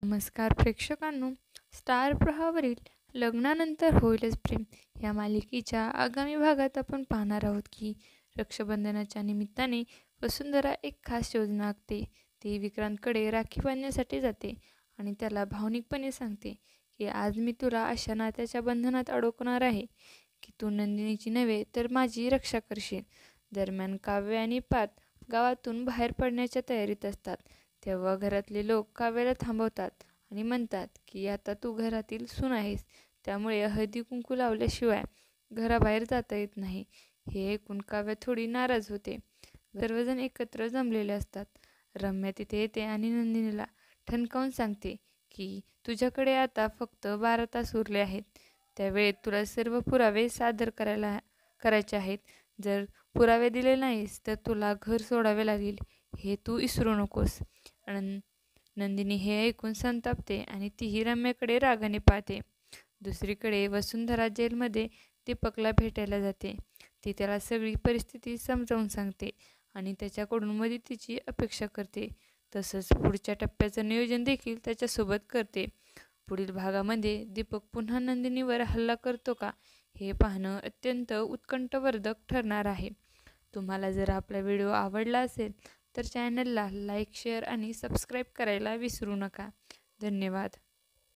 नमस्कार प्रेक्षकांनो. स्टार प्रवाहावरील लग्नानंतर होईलच प्रेम या मालिकेच्या आगामी भागात आपण पाहणार आहोत की रक्षाबंधनाच्या निमित्ताने वसुंधरा एक खास योजना आखते. ती विक्रांतकडे राखी बांधण्यासाठी जाते आणि त्याला भावनिकपणे सांगते की आज मी तुला अशा नात्याच्या बंधनात अडकवणार आहे की तू नंदिनीची नव्हे तर माझी रक्षा करशील. दरम्यान काव्य आणि पार्थ गावातून बाहेर पडण्याच्या तयारीत असतात. तेव्हा घरातले लोक काव्याला थांबवतात आणि म्हणतात की आता तू घरातील सून आहेस, त्यामुळे हळदी कुंकू लावल्याशिवाय घराबाहेर जाता येत नाही. हे ऐकून काव्य थोडी नाराज होते. सर्वजण एकत्र जमलेले असतात. रम्या तिथे येते आणि नंदिनीला ठणकावून सांगते की तुझ्याकडे आता फक्त 12 तास उरले आहेत. त्यावेळेत तुला सर्व पुरावे सादर करायचे आहेत. जर पुरावे दिले नाहीस तर तुला घर सोडावे लागेल, हे तू विसरू नकोस. नंदिनी हे ऐकून संतापते आणि तीही रम्याकडे रागाने पाहते. दुसरीकडे वसुंधरा जेलमध्ये दीपकला भेटायला जाते. ती त्याला सगळी परिस्थिती समजावून सांगते आणि त्याच्याकडून मदतीची अपेक्षा करते. तसंच पुढच्या टप्प्याचं नियोजन देखील त्याच्यासोबत करते. पुढील भागामध्ये दीपक पुन्हा नंदिनीवर हल्ला करतो का, हे पाहणं अत्यंत उत्कंठवर्धक ठरणार आहे. तुम्हाला जर आपला व्हिडिओ आवडला असेल तर चॅनलला लाईक, शेअर आणि सबस्क्राईब करायला विसरू नका. धन्यवाद.